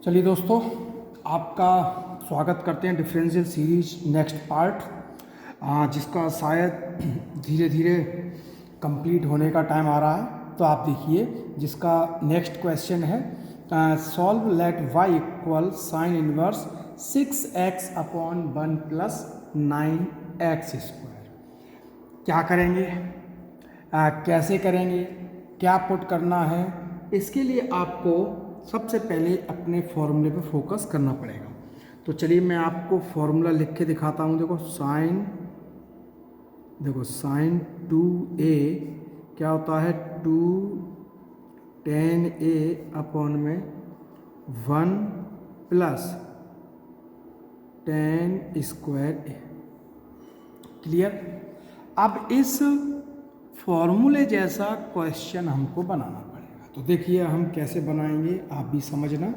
चलिए दोस्तों, आपका स्वागत करते हैं डिफरेंशियल सीरीज नेक्स्ट पार्ट, जिसका शायद धीरे धीरे कंप्लीट होने का टाइम आ रहा है। तो आप देखिए, जिसका नेक्स्ट क्वेश्चन है solve let y equal sine inverse 6x upon 1 plus 9x square. क्या करेंगे, कैसे करेंगे, क्या पुट करना है, इसके लिए आपको सबसे पहले अपने फॉर्मूले पे फोकस करना पड़ेगा। तो चलिए मैं आपको फॉर्मूला लिख के दिखाता हूँ। देखो साइन 2a क्या होता है, 2 tan a अपॉन में 1 plus tan square a। Clear. अब इस फॉर्मूले जैसा क्वेश्चन हमको बनाना पड़ेगा। तो देखिए हम कैसे बनाएंगे, आप भी समझना।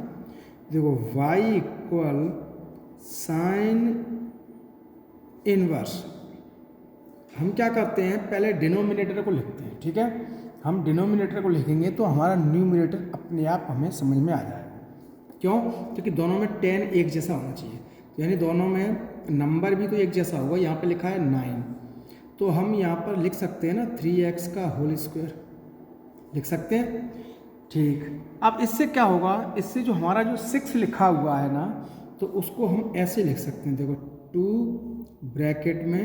देखो y इक्वल साइन इनवर्स, हम क्या करते हैं, पहले डिनोमिनेटर को लिखते हैं। ठीक है, हम डिनोमिनेटर को लिखेंगे तो हमारा न्यूमिनेटर अपने आप हमें समझ में आ जाएगा। क्यों? क्योंकि दोनों में tan एक जैसा होना चाहिए, तो यानी दोनों में नंबर भी तो एक जैसा होगा। यहाँ पे लिखा है 9, तो हम यहाँ पर लिख सकते हैं ना 3x का होल स्क्वायर लिख सकते हैं। ठीक, अब इससे क्या होगा, इससे जो हमारा जो 6 लिखा हुआ है ना, तो उसको हम ऐसे लिख सकते हैं। देखो 2 ब्रैकेट में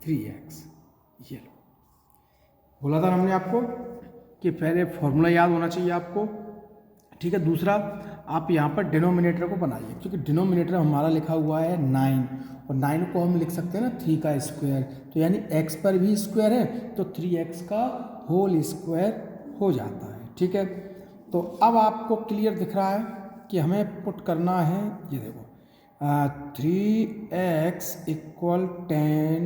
3x, ये लो। बोला था हमने आपको कि पहले फॉर्मूला याद होना चाहिए आपको। ठीक है, दूसरा आप यहाँ पर डिनोमिनेटर को बनाइए, क्योंकि डिनोमिनेटर हमारा लिखा हुआ है 9, और 9 को हम लिख सकते हैं ना 3 का स्क्वायर, तो यानी x पर भी स्क्वायर है तो 3x का होल स्क्वायर हो जाता है। ठीक है, तो अब आपको क्लियर दिख रहा है कि हमें पुट करना है। ये देखो 3x इक्वल tan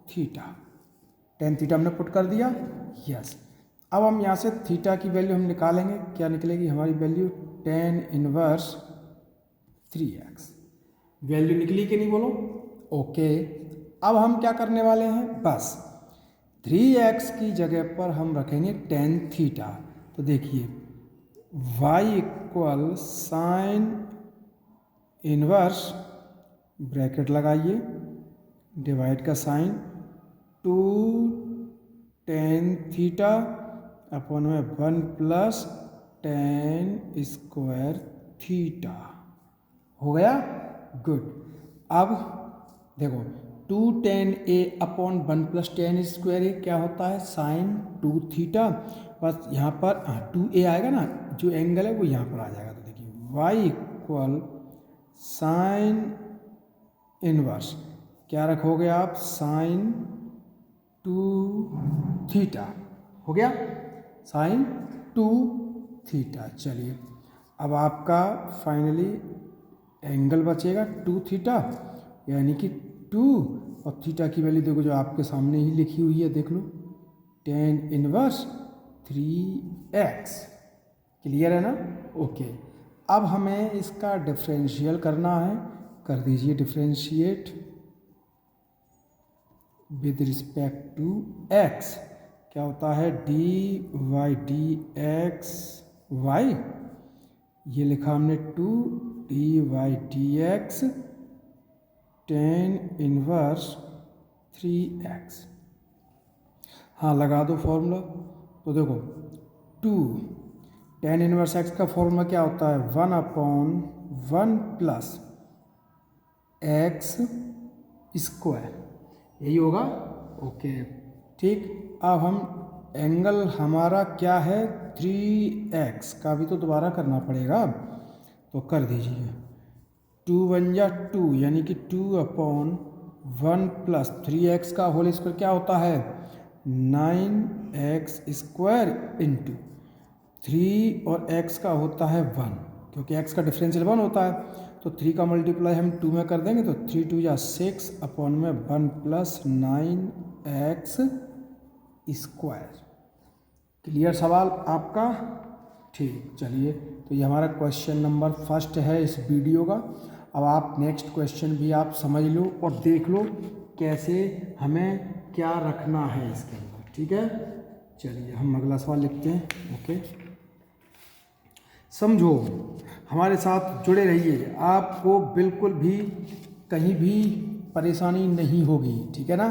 थीटा हमने पुट कर दिया। यस, अब हम यहाँ से थीटा की वैल्यू हम निकालेंगे। क्या निकलेगी हमारी value, tan inverse 3x। Value निकली कि नहीं, बोलो। ओके, अब हम क्या करने वाले हैं, बस 3x की जगह पर हम रखेंगे tan थीटा। तो देखिए y equal sine inverse, bracket लगाइए, डिवाइड का साइन 2 tan थीटा अपॉन में 1 प्लस tan स्क्वायर थीटा। हो गया, गुड। अब देखो 2 tan a upon 1 plus tan square a क्या होता है, साइन 2 थीटा। बस यहाँ पर 2a आएगा ना, जो एंगल है वो यहाँ पर आ जाएगा। तो देखिए y इक्वल साइन इनवर्स, क्या रखोगे आप, साइन 2 थीटा। हो गया, साइन 2 थीटा। चलिए अब आपका फाइनली एंगल बचेगा 2 थीटा, यानी कि 2, और थीटा की वैल्यू देखो जो आपके सामने ही लिखी हुई है, देख लो, tan इनवर्स 3x। क्लियर है ना। ओके, अब हमें इसका डिफरेंशियल करना है। कर दीजिए differentiate with respect to x। क्या होता है, dy dx y, ये लिखा हमने 2 dy dx tan inverse 3x। हाँ, लगा दो फॉर्मूला। तो देखो 2 tan इनवर्स x का फॉर्मूला क्या होता है, 1 अपॉन 1 प्लस x स्क्वायर, यही होगा। ओके, ठीक। अब हम एंगल हमारा क्या है, 3x का भी तो दोबारा करना पड़ेगा, तो कर दीजिए। 2 1 जा 2, यानी कि 2 अपॉन 1 प्लस 3x का होल स्क्वायर क्या होता है, 9x स्क्वायर इंटू 3 और x का होता है 1, क्योंकि x का डिफरेंशियल 1 होता है। तो 3 का मल्टीप्लाई हम 2 में कर देंगे, तो 3 2 या 6 अपॉन में 1 प्लस 9x स्क्वायर। क्लियर सवाल आपका। ठीक, चलिए, तो ये हमारा क्वेश्चन नंबर फर्स्ट है इस वीडियो का। अब आप नेक्स्ट क्वेश्चन भी आप समझ लो और देख लो कैसे हमें क्या रखना है इसके अंदर। ठीक है, चलिए हम अगला सवाल लिखते हैं। ओके, समझो हमारे साथ जुड़े रहिए, आपको बिल्कुल भी कहीं भी परेशानी नहीं होगी, ठीक है ना।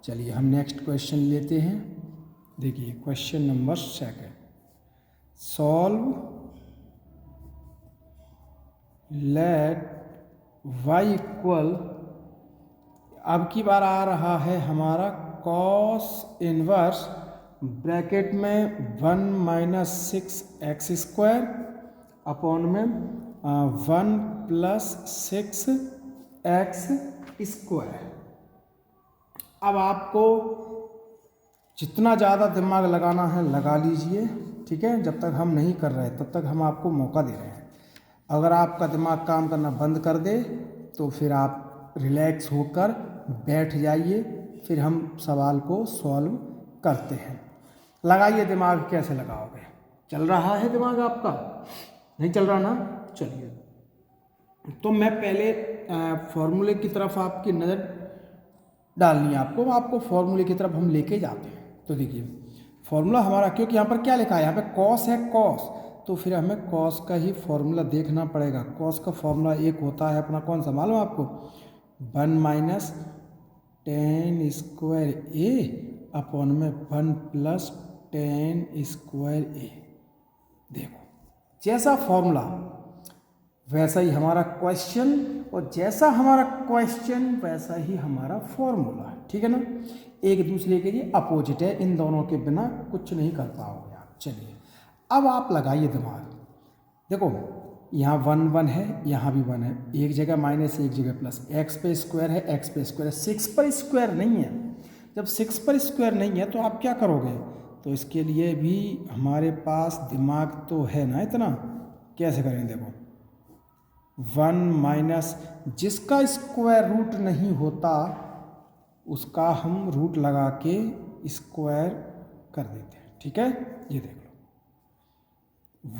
चलिए हम नेक्स्ट क्वेश्चन लेते हैं। देखिए question number 2, solve let y equal, अब की बार आ रहा है हमारा कॉस इनवर्स ब्रैकेट में 1 माइनस 6x² अपॉन में 1 प्लस 6x²। अब आपको जितना ज़्यादा दिमाग लगाना है लगा लीजिए, ठीक है। जब तक हम नहीं कर रहे तब तक हम आपको मौका दे रहे हैं। अगर आपका दिमाग काम करना बंद कर दे तो फिर आप रिलैक्स होकर बैठ जाइए, फिर हम सवाल को सॉल्व करते हैं। लगाइए दिमाग, कैसे लगाओगे? चल रहा है दिमाग आपका? नहीं चल रहा ना? चलिए, तो मैं पहले फॉर्मूले की तरफ आपकी नज़र डालनी है आपको फॉर्मूले की तरफ हम लेके जाते हैं। तो देखिए फॉर्मूला हमारा, क्योंकि यहाँ पर क्या लिखा है, यहाँ पे कॉस है, कॉस, तो फिर हमें कॉस का ही फॉर्मूला देखना पड़ेगा। कॉस का फॉर्मूला एक होता है अपना, कौन सा मालूम आपको? 1 माइनस tan² a अपॉन में 1 प्लस tan² a। देखो जैसा फॉर्मूला वैसा ही हमारा क्वेश्चन, और जैसा हमारा क्वेश्चन वैसा ही हमारा फॉर्मूला, ठीक है ना। एक दूसरे के लिए अपोजिट है, इन दोनों के बिना कुछ नहीं कर पाओगे आप। चलिए अब आप लगाइए दिमाग। देखो यहाँ 1 1 है, यहाँ भी 1 है, एक जगह माइनस एक जगह प्लस, x पे स्क्वायर है, x पे स्क्वायर है, 6 पर स्क्वायर नहीं है। जब 6 पर स्क्वायर नहीं है तो आप क्या करोगे? तो इसके लिए भी हमारे पास दिमाग तो है ना इतना। कैसे करेंगे? देखो 1 माइनस, जिसका स्क्वायर रूट नहीं होता उसका हम रूट लगा के स्क्वायर कर देते हैं, ठीक है। ये देख लो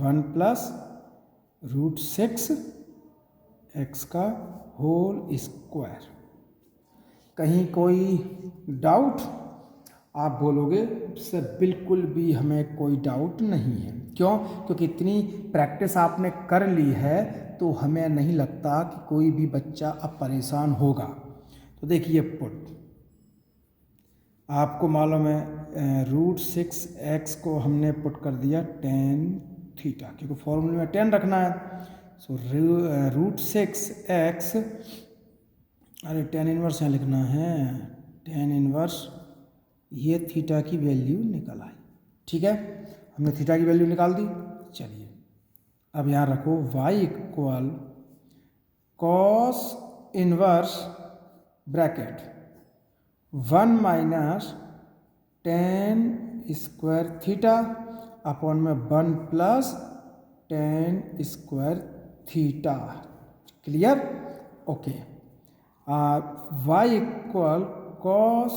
1 प्लस √6 x का होल स्क्वायर। कहीं कोई डाउट? आप बोलोगे सर बिल्कुल भी हमें कोई डाउट नहीं है। क्यों? क्योंकि इतनी प्रैक्टिस आपने कर ली है तो हमें नहीं लगता कि कोई भी बच्चा अब परेशान होगा। तो देखिए पुट, आपको मालूम है √6x को हमने पुट कर दिया tan थीटा, क्योंकि फॉर्मूले में tan रखना है। सो √6x, अरे tan इनवर्स यहाँ लिखना है, tan इनवर्स, ये थीटा की वैल्यू निकल आई, ठीक है। हमने थीटा की वैल्यू निकाल दी। चलिए अब यहाँ रखो y equal cos inverse bracket 1 minus tan² theta upon में 1 plus tan² theta. Clear? Okay. y equal cos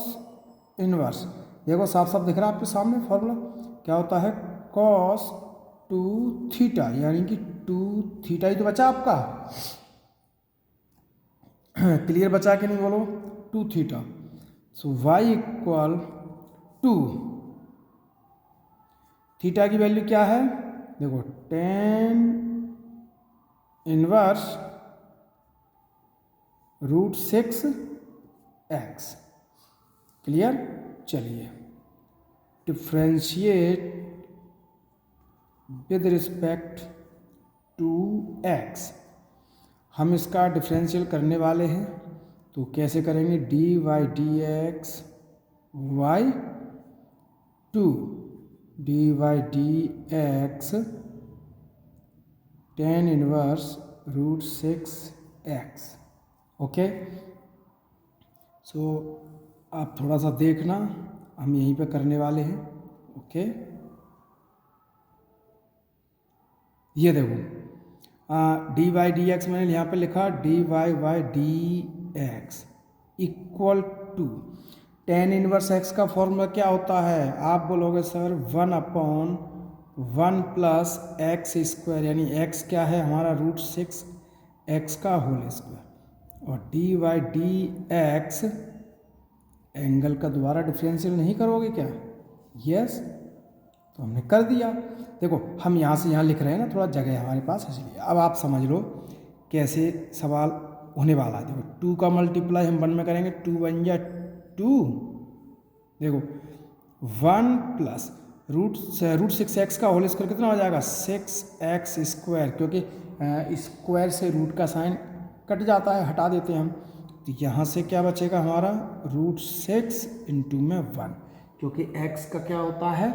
inverse, देखो साफ साफ दिख रहा है आपके सामने फॉर्मूला क्या होता है, कॉस 2 थीटा, यानी कि 2 थीटा ही तो बचा आपका। क्लियर बचा कि नहीं बोलो? 2 थीटा। सो y इक्वल 2, थीटा की वैल्यू क्या है? देखो tan इनवर्स √6x। क्लियर? चलिए differentiate with respect to x, हम इसका डिफरेंशियल करने वाले हैं। तो कैसे करेंगे? dy/dx y 2 dy/dx tan inverse √6x। Okay, so आप थोड़ा सा देखना, हम यहीं पे करने वाले हैं। ओके, ये देखो dy/dx मैंने यहाँ पे लिखा dy/dx equal to tan inverse x का फॉर्मूला क्या होता है? आप बोलोगे सर 1/1 प्लस x², यानी x क्या है हमारा √6x का होल स्क्वायर, और dy/dx एंगल का दोबारा डिफरेंशियल नहीं करोगे क्या? यस, तो हमने कर दिया। देखो हम यहाँ से यहाँ लिख रहे हैं ना, थोड़ा जगह है हमारे पास इसलिए। अब आप समझ लो कैसे सवाल होने वाला है। देखो 2 का मल्टीप्लाई हम 1 में करेंगे, 2 1 या 2, देखो 1 प्लस रूट 6x का होल स्क्वायर कितना हो जाएगा 6x स्क्वायर, क्योंकि स्क्वायर से रूट का साइन कट जाता है, हटा देते हैं हम। तो यहाँ से क्या बचेगा हमारा √6 इंटू में 1, क्योंकि x का क्या होता है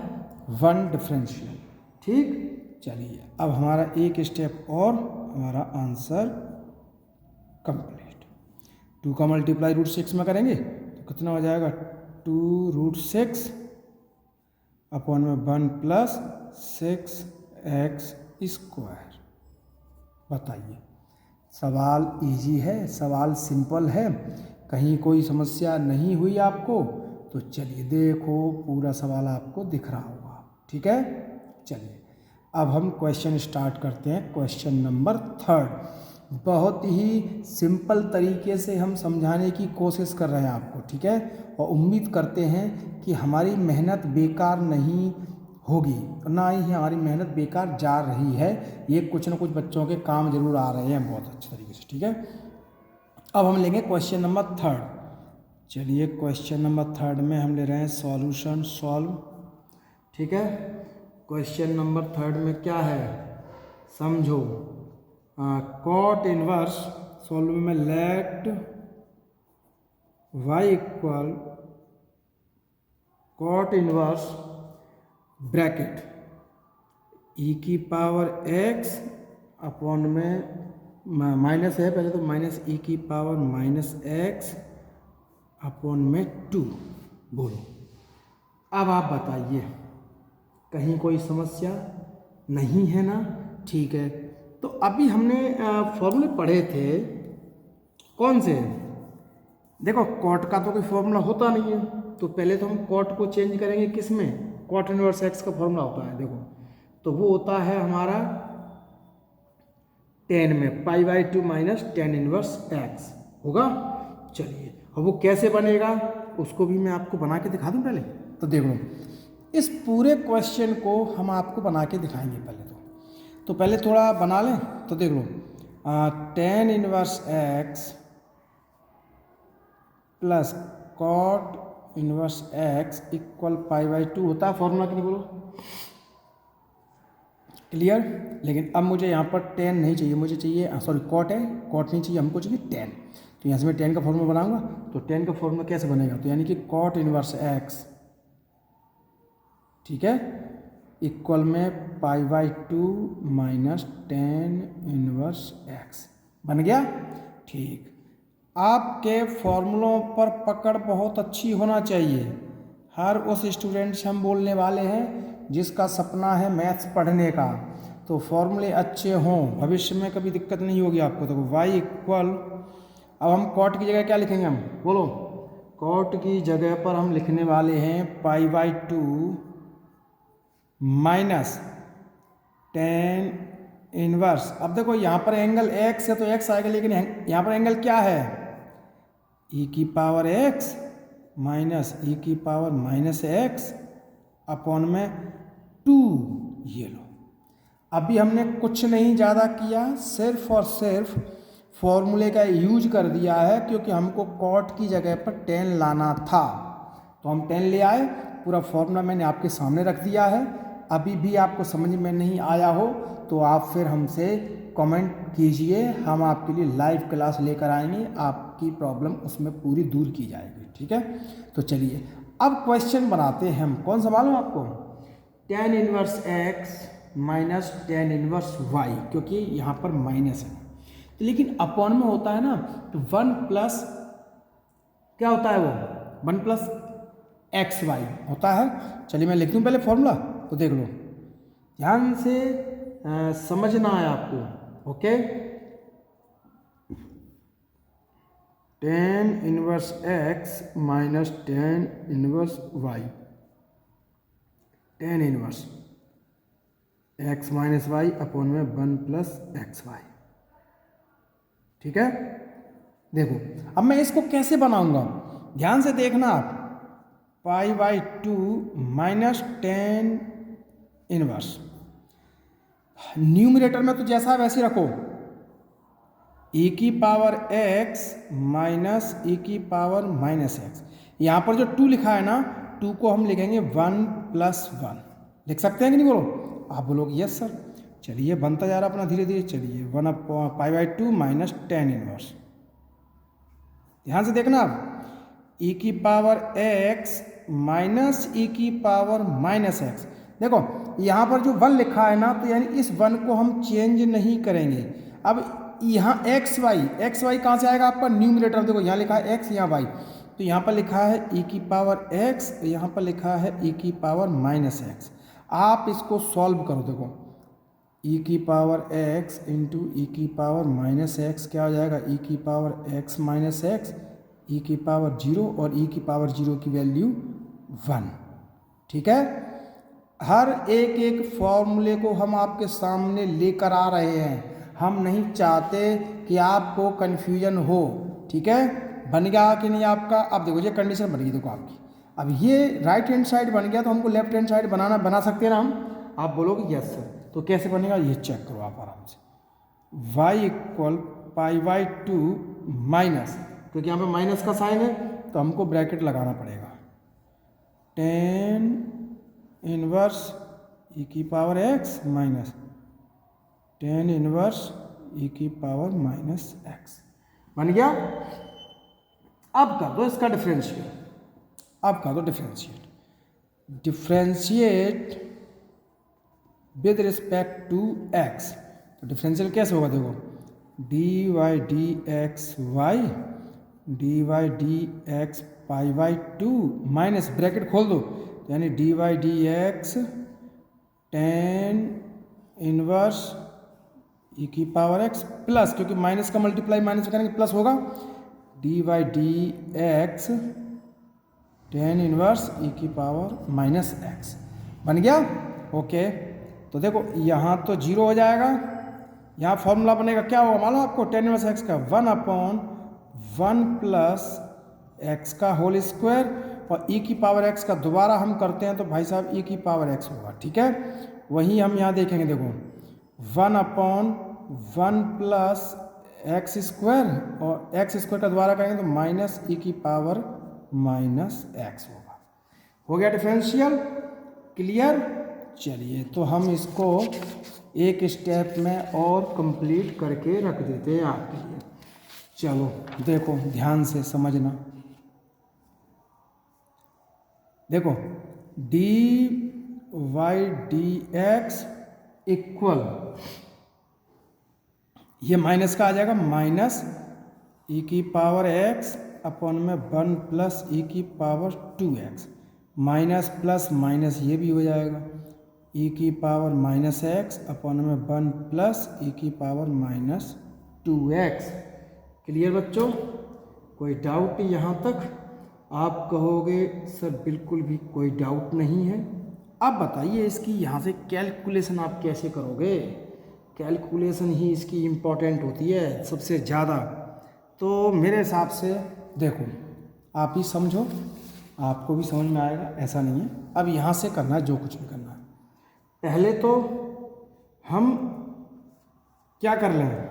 1 डिफरेंशियल। ठीक, चलिए अब हमारा एक स्टेप और, हमारा आंसर कंप्लीट। 2 का मल्टीप्लाई √6 में करेंगे तो कितना हो जाएगा 2√6 अपॉन में 1 प्लस 6x स्क्वायर। बताइए सवाल इजी है, सवाल सिंपल है, कहीं कोई समस्या नहीं हुई आपको? तो चलिए देखो पूरा सवाल आपको दिख रहा होगा। ठीक है, चलिए अब हम क्वेश्चन स्टार्ट करते हैं। क्वेश्चन नंबर 3 बहुत ही सिंपल तरीके से हम समझाने की कोशिश कर रहे हैं आपको। ठीक है, और उम्मीद करते हैं कि हमारी मेहनत बेकार नहीं होगी, ना ही हमारी मेहनत बेकार जा रही है। ये कुछ ना कुछ बच्चों के काम जरूर आ रहे हैं बहुत अच्छे तरीके से। ठीक है, अब हम लेंगे क्वेश्चन नंबर 3। चलिए क्वेश्चन नंबर 3 में हम ले रहे हैं सॉल्यूशन सॉल्व। ठीक है, क्वेश्चन नंबर 3 में क्या है समझो। कॉट इनवर्स सॉल्व में let y equal cot inverse bracket e की पावर x अपॉन में माइनस है पहले तो, माइनस e की पावर माइनस x अपॉन में 2। बोलो अब आप बताइए कहीं कोई समस्या नहीं है ना? ठीक है, तो अभी हमने फॉर्मूले पढ़े थे कौन से? देखो कॉट का तो कोई फॉर्मूला होता नहीं है, तो पहले तो हम कॉट को चेंज करेंगे किस में, कॉट इनवर्स x का फॉर्मूला होता है। देखो तो वो होता है हमारा tan में π/2 माइनस tan इनवर्स x होगा। चलिए और वो कैसे बनेगा उसको भी मैं आपको बना के दिखा दूं पहले। तो देख लो इस पूरे क्वेश्चन को हम आपको बना के दिखाएंगे पहले तो पहले थोड़ा बना लें। तो देख लो tan inverse x plus cot inverse x equal π/2 होता है फॉर्मूला कि नहीं, बोलो क्लियर। लेकिन अब मुझे यहाँ पर tan नहीं चाहिए, मुझे चाहिए सॉरी कॉट है, कॉट नहीं चाहिए हमको, चाहिए tan। तो यहाँ से मैं tan का फॉर्मूला बनाऊंगा। तो tan का फॉर्मूला कैसे बनेगा, तो यानी कि कॉट इनवर्स x, ठीक है, इक्वल में π/2 माइनस tan इनवर्स x बन गया। ठीक, आपके फॉर्मूलों पर पकड़ बहुत अच्छी होना चाहिए। हर उस स्टूडेंट से हम बोलने वाले हैं जिसका सपना है मैथ्स पढ़ने का, तो फॉर्मूले अच्छे हों, भविष्य में कभी दिक्कत नहीं होगी आपको। तो y इक्वल, अब हम कॉट की जगह क्या लिखेंगे, हम बोलो कॉट की जगह पर हम लिखने वाले हैं π/2 माइनस tan इनवर्स। अब देखो यहाँ पर एंगल x है तो x आएगा, लेकिन यहाँ पर एंगल क्या है e की पावर x माइनस e की पावर माइनस x अपॉन में 2। ये लो अभी हमने कुछ नहीं ज़्यादा किया, सिर्फ और सिर्फ फॉर्मूले का यूज कर दिया है, क्योंकि हमको कॉट की जगह पर tan लाना था तो हम tan ले आए। पूरा फॉर्मूला मैंने आपके सामने रख दिया है। अभी भी आपको समझ में नहीं आया हो तो आप फिर हमसे कमेंट कीजिए, हम आपके लिए लाइव क्लास लेकर आएंगे, आपकी प्रॉब्लम उसमें पूरी दूर की जाएगी। ठीक है, तो चलिए अब क्वेश्चन बनाते हैं हम। कौन सा मालूम आपको, tan inverse x minus tan inverse y, क्योंकि यहाँ पर माइनस है तो, लेकिन अपॉन में होता है ना, तो 1 प्लस क्या होता है वो 1 प्लस xy होता है। चलिए मैं लिख दूँ पहले फॉर्मूला, तो देख लो ध्यान से समझना है आपको। Okay, tan inverse x minus tan inverse y, tan inverse x minus Y upon में 1 प्लस XY। ठीक है, देखो अब मैं इसको कैसे बनाऊंगा, ध्यान से देखना आप। π/2 माइनस tan इनवर्स। न्यूमरेटर में तो जैसा है वैसे रखो, e की पावर x माइनस e की पावर माइनस एक्स। यहाँ पर जो 2 लिखा है ना, 2 को हम लिखेंगे 1 + 1। लिख सकते हैं कि नहीं, बोलो। आप बोलोगे यस सर। चलिए बनता जा रहा अपना धीरे धीरे। चलिए 1/2 माइनस tan इनवर्स। ध्यान से देखना आप, e की पावर x माइनस e की पावर माइनस एक्स। देखो यहाँ पर जो 1 लिखा है ना, तो यानी इस 1 को हम चेंज नहीं करेंगे। अब यहाँ एक्स वाई कहाँ से आएगा आपका, न्यूमरेटर। देखो यहाँ लिखा है x, यहाँ y, तो यहाँ पर लिखा है e की पावर x, यहाँ पर लिखा है e की पावर माइनस एक्स। आप इसको सॉल्व करो। देखो e की पावर x इंटू ई की पावर माइनस एक्स क्या हो जाएगा, e की power x minus x, e की पावर 0 और e की पावर 0 की वैल्यू 1। ठीक है, हर एक फॉर्मूले को हम आपके सामने लेकर आ रहे हैं। हम नहीं चाहते कि आपको कन्फ्यूजन हो। ठीक है, बन गया कि नहीं आपका। अब देखो ये कंडीशन बन गई, देखो आपकी। अब ये राइट हैंड साइड बन गया, तो हमको लेफ्ट हैंड साइड बना सकते हैं ना हम। आप बोलोगे यस सर, तो कैसे बनेगा ये चेक करो आप आराम से। y = π/2 माइनस, क्योंकि यहाँ पे माइनस का साइन है तो हमको ब्रैकेट लगाना पड़ेगा, tan इनवर्स e की power x minus tan inverse e की पावर माइनस एक्स। बन गया। अब कर दो इसका डिफरेंशिएट। अब कर दो differentiate with respect to x। तो डिफरेंशियल कैसे होगा, देखो dy/dx π/2 माइनस ब्रैकेट खोल दो, यानी dy/dx tan इनवर्स e की पावर x प्लस, क्योंकि माइनस का मल्टीप्लाई माइनस में करेंगे प्लस होगा, dy/dx tan इनवर्स e की पावर माइनस एक्स। बन गया। ओके, तो देखो यहाँ तो 0 हो जाएगा। यहाँ फॉर्मूला बनेगा, क्या होगा मालूम आपको, tan इनवर्स x का 1/1 प्लस x का होल स्क्वायर, और e की पावर x का दोबारा हम करते हैं तो भाई साहब e की पावर x होगा। ठीक है, वहीं हम यहाँ देखेंगे, देखो 1/1 प्लस एक्स स्क्वायर, और एक्स स्क्वायर का दोबारा करेंगे तो माइनस e की पावर माइनस एक्स होगा। हो गया डिफरेंशियल। क्लियर। चलिए तो हम इसको एक स्टेप में और कंप्लीट करके रख देते हैं आपके लिए। चलो देखो ध्यान से समझना। देखो dy/dx इक्वल, ये माइनस का आ जाएगा, माइनस e की पावर x अपॉन में 1 प्लस e की power 2x, minus plus minus ये भी हो जाएगा, e की पावर माइनस x अपॉन में 1 प्लस e की पावर माइनस 2x। क्लियर बच्चों, कोई डाउट यहाँ तक? आप कहोगे सर बिल्कुल भी कोई डाउट नहीं है। अब बताइए इसकी यहाँ से कैलकुलेशन आप कैसे करोगे। कैलकुलेशन ही इसकी इम्पोर्टेंट होती है सबसे ज़्यादा। तो मेरे हिसाब से देखो, आप ही समझो, आपको भी समझ में आएगा, ऐसा नहीं है। अब यहाँ से करना है जो कुछ भी करना है। पहले तो हम क्या कर लें,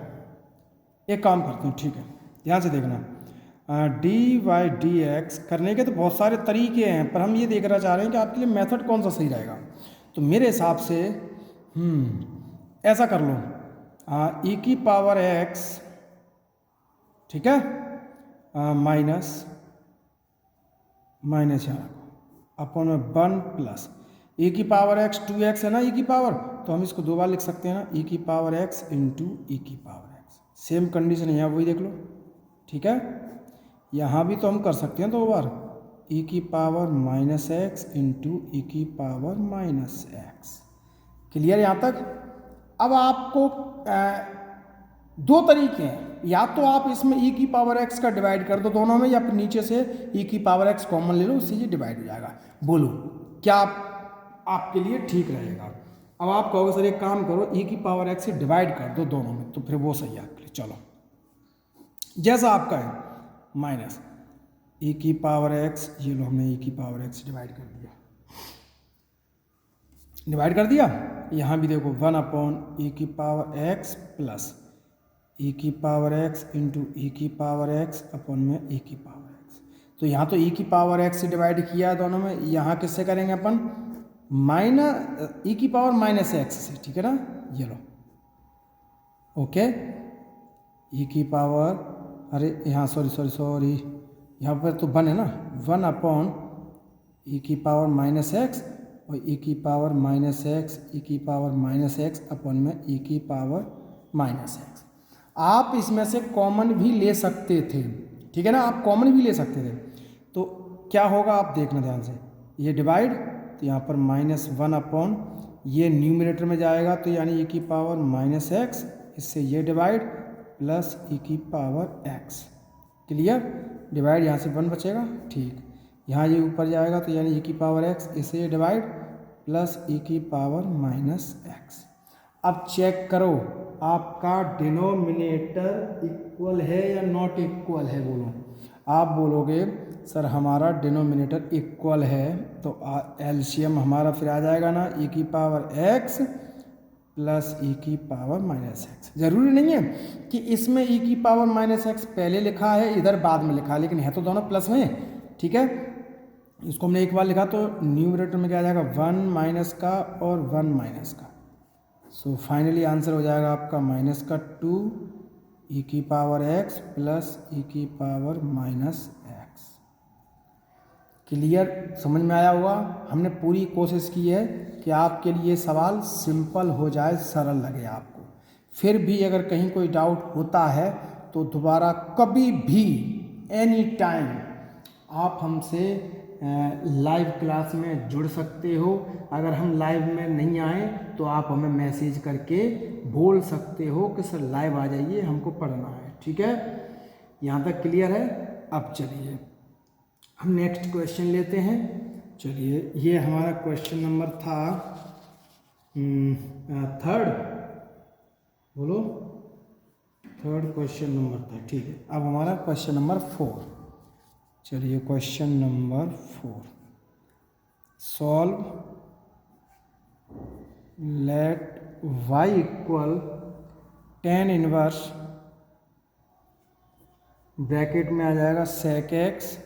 एक काम करते हैं, ठीक है, ध्यान से देखना। dy/dx करने के तो बहुत सारे तरीके हैं, पर हम ये देखना चाह रहे हैं कि आपके लिए मेथड कौन सा सही रहेगा। तो मेरे हिसाब से ऐसा कर लो, e की पावर x, ठीक है, माइनस यहाँ अपॉन में 1 प्लस e की पावर x 2x है ना, e की पावर, तो हम इसको 2 बार लिख सकते हैं ना, e की पावर x इंटू e की पावर x। सेम कंडीशन है यहाँ, वही देख लो। ठीक है, यहाँ भी तो हम कर सकते हैं 2 बार, e की पावर माइनस एक्स इंटू ई की पावर माइनस एक्स। क्लियर यहाँ तक? अब आपको 2 तरीके हैं, या तो आप इसमें e की पावर x का डिवाइड कर दो दोनों में, या फिर नीचे से e की पावर x कॉमन ले लो, उससे ये डिवाइड हो जाएगा। बोलो क्या आपके लिए ठीक रहेगा? अब आप कहोगे सर एक काम करो, e की पावर x से डिवाइड कर दो दोनों में, तो फिर वो सही है आपके लिए। चलो जैसा आपका है, माइनस e की पावर x, ये लो हमने e की पावर x डिवाइड कर दिया। डिवाइड कर दिया। यहाँ भी देखो 1/e⁻x plus e⁻x into e⁻x अपन में e⁻x। तो यहाँ तो e⁻x से डिवाइड किया है दोनों में, यहाँ किससे करेंगे अपन e⁻x से, ठीक है ना। ये लो ओके अरे यहाँ सॉरी यहाँ पर तो 1 है ना, 1/e⁻x और e⁻x अपन में e⁻x। आप इसमें से कॉमन भी ले सकते थे, ठीक है ना, आप कॉमन भी ले सकते थे। तो क्या होगा आप देखना ध्यान से, ये डिवाइड तो यहाँ पर -1 ये न्यूमरेटर में जाएगा तो यानी e⁻x, इससे ये divide plus e⁻x। Clear, divide यहाँ से 1 बचेगा, ठीक। यहाँ ये ऊपर जाएगा तो यानी e⁻x, इससे ये डिवाइड प्लस e⁻x। अब चेक करो आपका डिनोमिनेटर इक्वल है या नॉट इक्वल है, बोलो। आप बोलोगे सर हमारा डिनोमिनेटर इक्वल है, तो एलसीएम हमारा फिर आ जाएगा ना e⁻x प्लस e⁻x। ज़रूरी नहीं है कि इसमें e⁻x पहले लिखा है, इधर बाद में लिखा है, लेकिन है तो दोनों प्लस में, ठीक है। इसको हमने एक बार लिखा तो न्यूमरेटर में क्या आ जाएगा 1 माइनस का और 1 माइनस का। सो फाइनली आंसर हो जाएगा आपका -2 e⁻x प्लस e⁻x। क्लियर, समझ में आया होगा। हमने पूरी कोशिश की है कि आपके लिए सवाल सिंपल हो जाए, सरल लगे आपको। फिर भी अगर कहीं कोई डाउट होता है तो दोबारा कभी भी एनी टाइम आप हमसे लाइव क्लास में जुड़ सकते हो। अगर हम लाइव में नहीं आए तो आप हमें मैसेज करके बोल सकते हो कि सर लाइव आ जाइए, हमको पढ़ना है, ठीक है। यहाँ तक क्लियर है। अब चलिए हम नेक्स्ट क्वेश्चन लेते हैं। चलिए ये हमारा क्वेश्चन नंबर था 3rd, बोलो 3rd क्वेश्चन नंबर था, ठीक है। अब हमारा क्वेश्चन नंबर 4। चलिए question number 4, solve let y equal tan inverse, bracket में आ जाएगा sec x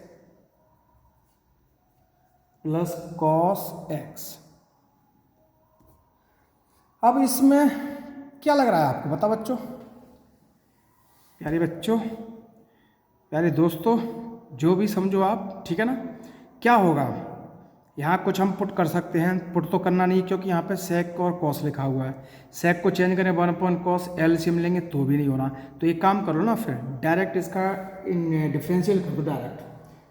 plus cos x। अब इसमें क्या लग रहा है आपको, बताओ बच्चों, प्यारे बच्चों, प्यारे दोस्तों, जो भी समझो आप, ठीक है ना। क्या होगा यहाँ कुछ हम पुट कर सकते हैं, पुट तो करना नहीं क्योंकि यहाँ पे sec और cos लिखा हुआ है। sec को चेंज करें 1/cos, एलसीएम लेंगे तो भी नहीं होना। तो एक काम करो ना, फिर डायरेक्ट इसका डिफरेंशियल कर दो, डायरेक्ट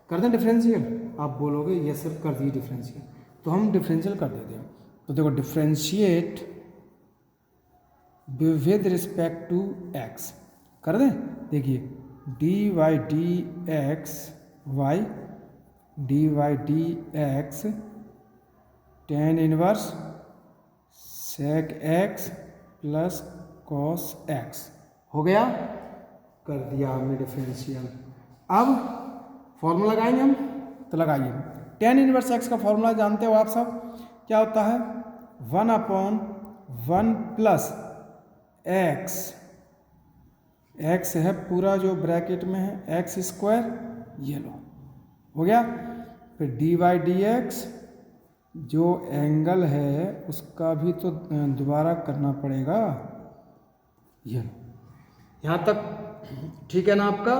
कर दें डिफरेंशियल। आप बोलोगे ये सर कर दिए डिफरेंशियल, तो हम डिफरेंशियल कर देते हैं। तो देखो differentiate with respect to x कर दें। देखिए dy/dx tan inverse sec x plus cos x हो गया, कर दिया हमने डिफरेंशियल। अब फॉर्मूला लगाएंगे हम, तो लगाइए। tan इनवर्स x का फॉर्मूला जानते हो आप सब, क्या होता है 1/1 प्लस x है पूरा जो ब्रैकेट में है x², ये लो हो गया। फिर dy/dx जो एंगल है उसका भी तो दोबारा करना पड़ेगा, ये लो। यहाँ तक ठीक है ना आपका।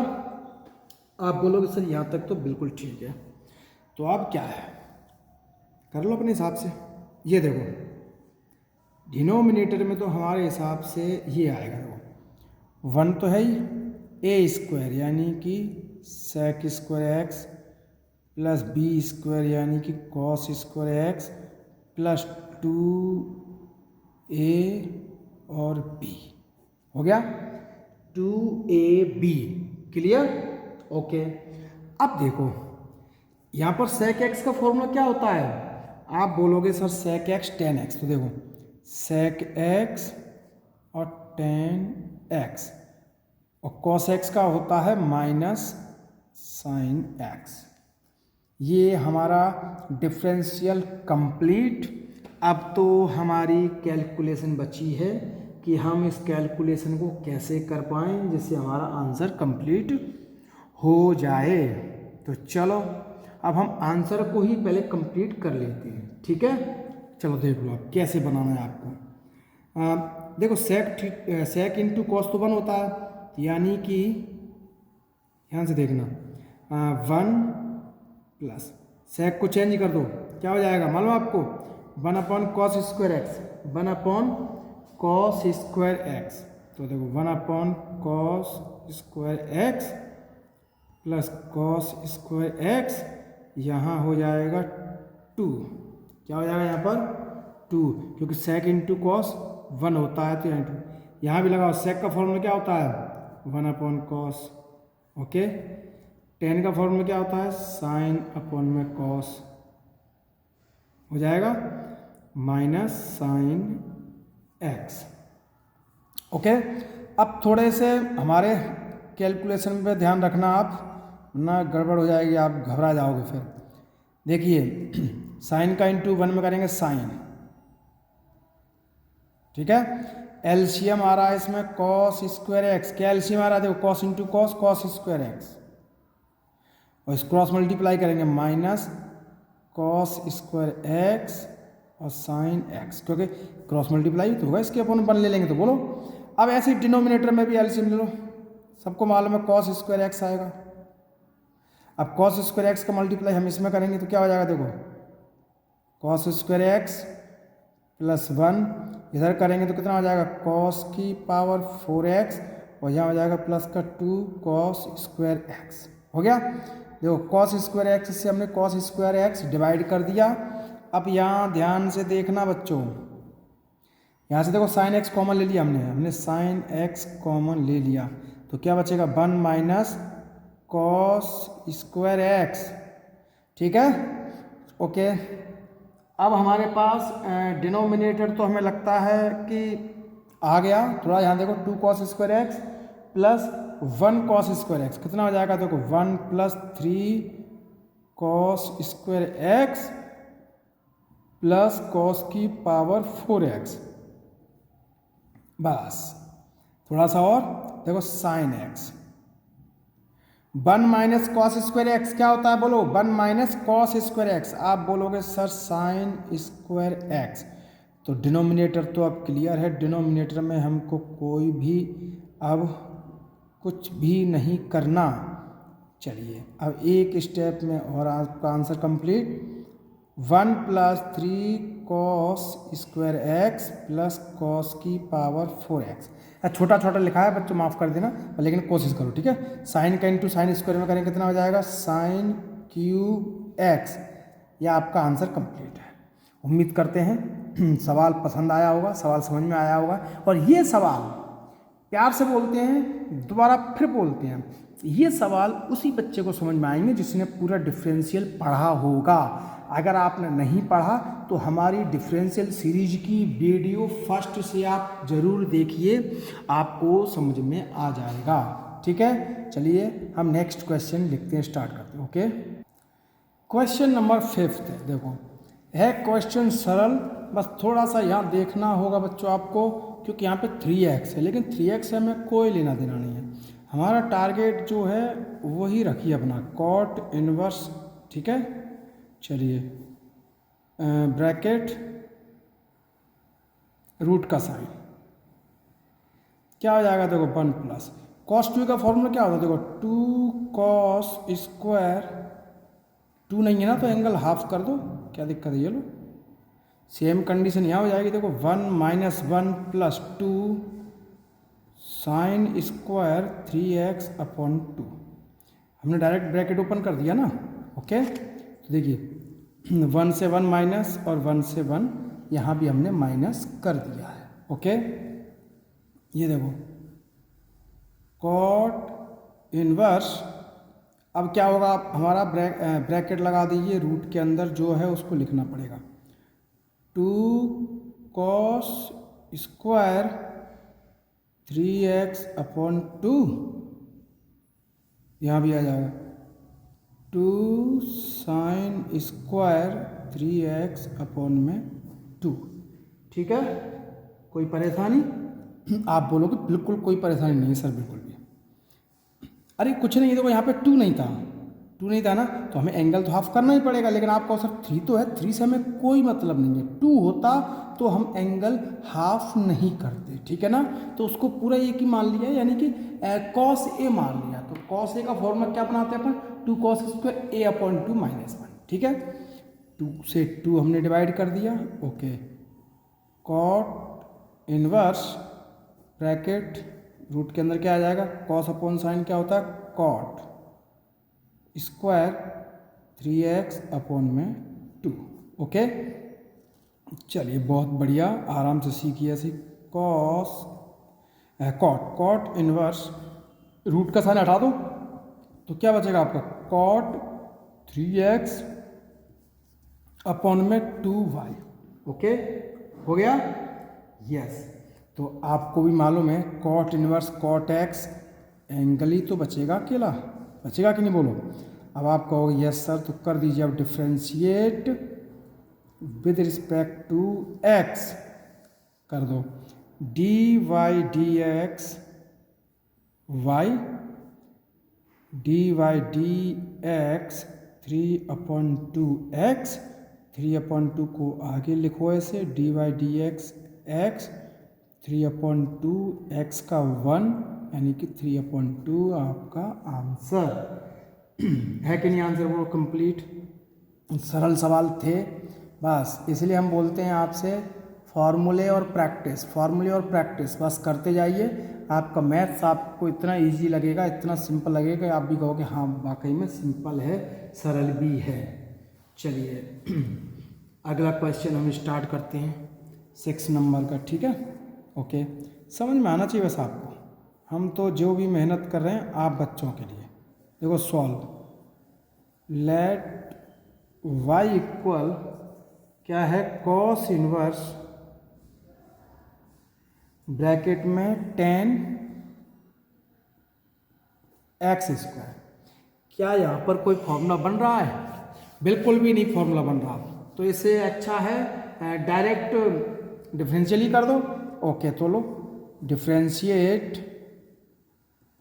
आप बोलोगे सर यहाँ तक तो बिल्कुल ठीक है। तो अब क्या है, कर लो अपने हिसाब से। ये देखो डिनोमिनेटर में तो हमारे हिसाब से ये आएगा, देखो 1 तो है ही, a² यानी कि sec² x प्लस b² यानी कि cos² x प्लस 2a और b हो गया 2ab। Clear, okay. अब देखो यहाँ पर sec x का फॉर्मूला क्या होता है, आप बोलोगे sir sec x tan x। तो देखो sec x और tan x और cos x का होता है माइनस sin x। ये हमारा डिफरेंशियल कंप्लीट अब तो हमारी कैलकुलेशन बची है कि हम इस कैलकुलेशन को कैसे कर पाएँ जिससे हमारा आंसर कंप्लीट हो जाए। तो चलो अब हम आंसर को ही पहले कंप्लीट कर लेते हैं, ठीक है। चलो देख लो आप कैसे बनाना है आपको। देखो सेक इंटू कॉस तो 1 होता है, यानी कि ध्यान से देखना 1 प्लस सेक को चेंज कर दो, क्या हो जाएगा मालूम आपको, 1 upon cos square x, 1 upon cos square x. तो देखो 1 upon cos square x plus cos square x, यहाँ हो जाएगा 2। क्या हो जाएगा यहाँ पर 2, क्योंकि सेक इंटू कॉस 1 होता है तो यहाँ भी लगाओ। सेक का फॉर्मूला क्या होता है 1 अपॉन कॉस, ओके। टेन का फॉर्मूला क्या होता है साइन अपॉन में कॉस, हो जाएगा माइनस साइन एक्स, ओके। अब थोड़े से हमारे कैलकुलेशन पे ध्यान रखना आप, ना गड़बड़ हो जाएगी, आप घबरा जाओगे फिर। देखिए साइन का इंटू 1 में करेंगे साइन, ठीक है। एलसीएम आ रहा है इसमें कॉस स्क्वायर एक्स, क्या एलसीएम आ रहा है देखो, cos into cos, cos square x, और इस क्रॉस मल्टीप्लाई करेंगे माइनस कॉस स्क्वायर एक्स और साइन एक्स, क्योंकि क्रॉस मल्टीप्लाई तो होगा, इसके अपन 1 ले लेंगे। तो बोलो अब ऐसे ही डिनोमिनेटर में भी एलसीएम ले लो, सबको मालूम है कॉस स्क्वायर एक्स आएगा। अब कॉस स्क्वायर एक्स का मल्टीप्लाई हम इसमें करेंगे तो क्या हो जाएगा देखो, कॉस स्क्वायर एक्स प्लस 1, इधर करेंगे तो कितना हो जाएगा कॉस की पावर 4x, और यहाँ हो जाएगा प्लस का 2 कॉस स्क्वायर एक्स, हो गया। देखो कॉस स्क्वायर एक्स से हमने कॉस स्क्वायर एक्स डिवाइड कर दिया। अब यहाँ ध्यान से देखना बच्चों, यहाँ से देखो साइन एक्स कॉमन ले लिया हमने साइन एक्स कॉमन ले लिया, तो क्या बचेगा 1 माइनस कॉस स्क्वायर एक्स, ठीक है, ओके। अब हमारे पास डिनोमिनेटर तो हमें लगता है कि आ गया, थोड़ा यहाँ देखो 2 cos square x plus 1 cos square x, कितना हो जाएगा देखो 1 plus 3 cos square x plus cos की पावर 4x, बस थोड़ा सा और देखो sine x. 1 minus cos square x क्या होता है बोलो, 1 माइनस कॉस स्क्वायर एक्स, आप बोलोगे सर साइन स्क्वायर एक्स। तो डिनोमिनेटर तो अब क्लियर है, डिनोमिनेटर में हमको कोई भी अब कुछ भी नहीं करना। चलिए अब एक स्टेप में और आपका answer complete, 1 plus 3 cos square x plus cos की पावर 4x। छोटा छोटा लिखा है बच्चों, माफ़ कर देना, लेकिन कोशिश करो, ठीक है। साइन का इंटू साइन स्क्वायर में करेंगे कितना हो जाएगा साइन क्यूब एक्स। यह आपका आंसर कंप्लीट है। उम्मीद करते हैं सवाल पसंद आया होगा, सवाल समझ में आया होगा, और ये सवाल प्यार से बोलते हैं, दोबारा फिर बोलते हैं, ये सवाल उसी बच्चे को समझ में आएंगे जिसने पूरा डिफरेंशियल पढ़ा होगा। अगर आपने नहीं पढ़ा तो हमारी डिफरेंशियल सीरीज की वीडियो फर्स्ट से आप ज़रूर देखिए, आपको समझ में आ जाएगा, ठीक है। चलिए हम नेक्स्ट क्वेश्चन लिखते हैं, स्टार्ट करते हैं, ओके। क्वेश्चन नंबर 5 है, देखो है क्वेश्चन सरल, बस थोड़ा सा यहाँ देखना होगा बच्चों आपको, क्योंकि यहाँ पे 3x है, लेकिन 3x से हमें कोई लेना देना नहीं है। हमारा टारगेट जो है वही रखिए अपना, कॉट इनवर्स, ठीक है। चलिए ब्रैकेट रूट का साइन क्या हो जाएगा देखो 1 प्लस कॉस 2 का फॉर्मूला क्या होता है देखो 2 कॉस स्क्वायर, 2 नहीं है ना तो एंगल हाफ कर दो, क्या दिक्कत है, ये लो सेम कंडीशन यहाँ हो जाएगी देखो 1 minus 1 plus 2 sine square 3x upon 2। हमने डायरेक्ट ब्रैकेट ओपन कर दिया ना, ओके। तो देखिए 1 से 1 माइनस और 1 से 1 यहाँ भी हमने माइनस कर दिया है, ओके। ये देखो कॉट इनवर्स, अब क्या होगा हमारा ब्रैकेट लगा दीजिए, रूट के अंदर जो है उसको लिखना पड़ेगा 2 कॉस स्क्वायर 3x अपॉन 2, यहाँ भी आ जाएगा 2 साइन स्क्वायर 3x अपॉन में 2। ठीक है, कोई परेशानी? आप बोलोगे बिल्कुल कोई परेशानी नहीं है सर, बिल्कुल भी। अरे कुछ नहीं, देखो यहाँ पे 2 नहीं था, 2 नहीं था ना, तो हमें एंगल तो हाफ करना ही पड़ेगा। लेकिन आप कहो सर 3 तो है, 3 से हमें कोई मतलब नहीं है। 2 होता तो हम एंगल हाफ नहीं करते, ठीक है ना। तो उसको पूरा एक ही मान लिया, यानी कि कॉस ए मान लिया। तो कॉस ए का फॉर्मूला क्या बनाते हैं अपन? 2 cos स्क्वायर ए अपॉन 2 माइनस 1। ठीक है, 2 से 2 हमने डिवाइड कर दिया। Okay, cot inverse bracket root के अंदर क्या आ जाएगा? कॉस अपॉन साइन क्या होता है? कॉट स्क्वायर 3x अपॉन में 2। ओके, चलिए बहुत बढ़िया, आराम से सीखिए ऐसे। कॉट इनवर्स रूट का साइन हटा दो तो क्या बचेगा आपका? कॉट 3x अपॉन में 2y। ओके, हो गया? यस। तो आपको भी मालूम है cot inverse cot x, angle ही तो बचेगा अकेला, बचेगा कि नहीं बोलो? अब आप कहोगे यस सर, तो कर दीजिए अब differentiate with respect to X, कर दो D Y D X Y D Y D X 3/2x, 3/2 को आगे लिखो ऐसे, D Y D X X 3/2 x का 1, यानी कि 3/2 आपका आंसर है कि नहीं? आंसर वो कंप्लीट, सरल सवाल थे बस। इसलिए हम बोलते हैं आपसे फार्मूले और प्रैक्टिस, फार्मूले और प्रैक्टिस बस करते जाइए। आपका मैथ्स आपको इतना इजी लगेगा, इतना सिंपल लगेगा, आप भी कहोगे हाँ वाकई में सिंपल है, सरल भी है। चलिए अगला क्वेश्चन हम स्टार्ट करते हैं 6 नंबर का। ठीक है, ओके, समझ में आना चाहिए बस आपको। हम तो जो भी मेहनत कर रहे हैं आप बच्चों के लिए। देखो सॉल्व, लेट y इक्वल क्या है? कॉस इनवर्स ब्रैकेट में 10x स्क्वायर। क्या यहाँ पर कोई फॉर्मूला बन रहा है? बिल्कुल भी नहीं फॉर्मूला बन रहा। तो इससे अच्छा है डायरेक्ट डिफरेंशियल ही कर दो। ओके, तो लो differentiate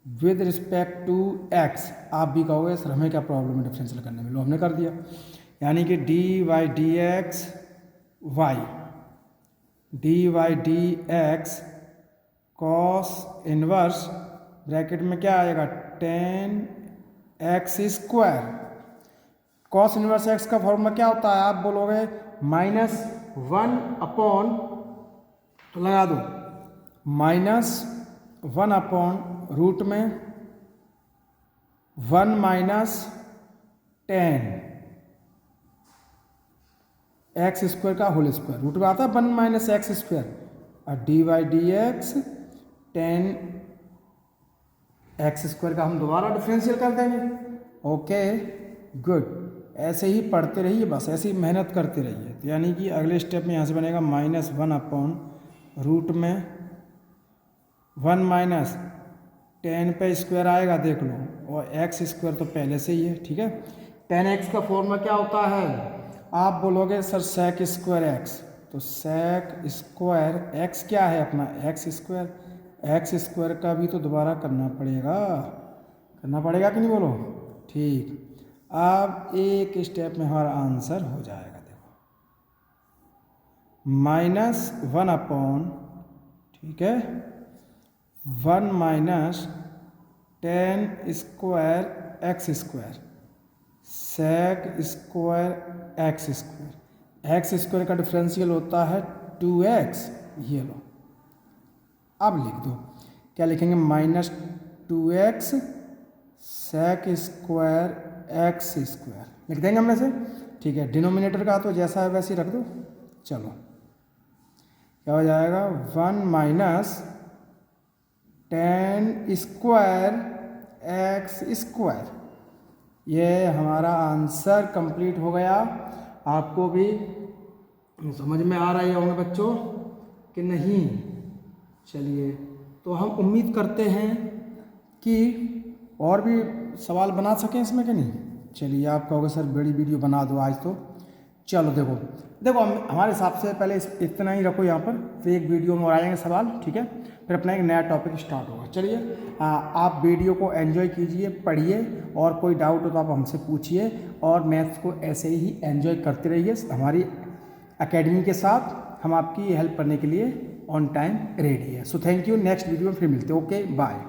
with respect to x. आप भी कहोगे सर हमें क्या प्रॉब्लम है डिफरेंशियल करने में? लो हमने कर दिया, यानी कि D Y D X Y D Y D X cos inverse bracket में क्या आएगा? 10x square. Cos inverse X का फॉर्मूला क्या होता है? आप बोलोगे -1 अपॉन, तो लगा दो -1 अपॉन रूट में 1 माइनस 10 एक्स स्क्वायर का होल स्क्वायर, रूट में आता है 1 माइनस एक्स स्क्वायर, और D Y D X 10 X square का हम दोबारा डिफरेंशियल कर देंगे। ओके गुड, ऐसे ही पढ़ते रहिए बस, ऐसे ही मेहनत करते रहिए। तो यानी कि अगले स्टेप में यहाँ से बनेगा -1 अपॉन रूट में 1 माइनस 10 पे स्क्वायर आएगा देख लो, और एक्स स्क्वायर तो पहले से ही है। ठीक है, 10x का फॉर्मूला क्या होता है? आप बोलोगे सर सेक स्क्वायर एक्स, तो सेक स्क्वायर एक्स क्या है अपना? X square. एक्स स्क्वायर का भी तो दोबारा करना पड़ेगा कि नहीं बोलो? ठीक, अब एक स्टेप में हमारा आंसर हो जाएगा। देखो -1 अपॉन, ठीक है, 1 minus 10 square x square sec square x square. X square का डिफरेंशियल होता है 2x। ये लो, अब लिख दो, क्या लिखेंगे? -2x सेक स्क्वायर एक्स स्क्वायर लिख देंगे हमने से। ठीक है, डिनोमिनेटर का तो जैसा है वैसे ही रख दो। चलो क्या हो जाएगा? 1 माइनस 10 स्क्वायर एक्स स्क्वायर। ये हमारा आंसर कंप्लीट हो गया। आपको भी समझ में आ रहा होगा बच्चों कि नहीं? चलिए, तो हम उम्मीद करते हैं कि और भी सवाल बना सकें इसमें कि नहीं। चलिए, आप कहोगे सर बड़ी वीडियो बना दो आज तो। चलो देखो, देखो हमारे हिसाब से पहले इतना ही रखो यहाँ पर, फिर एक वीडियो में और आ जाएंगे सवाल, ठीक है, फिर अपना एक नया टॉपिक स्टार्ट होगा। चलिए आप वीडियो को एंजॉय कीजिए, पढ़िए, और कोई डाउट हो तो आप हमसे पूछिए, और मैथ्स को ऐसे ही एंजॉय करते रहिए हमारी एकेडमी के साथ। हम आपकी हेल्प करने के लिए ऑन टाइम रेडी है। So thank you, next video में फिर मिलते हैं। Okay bye.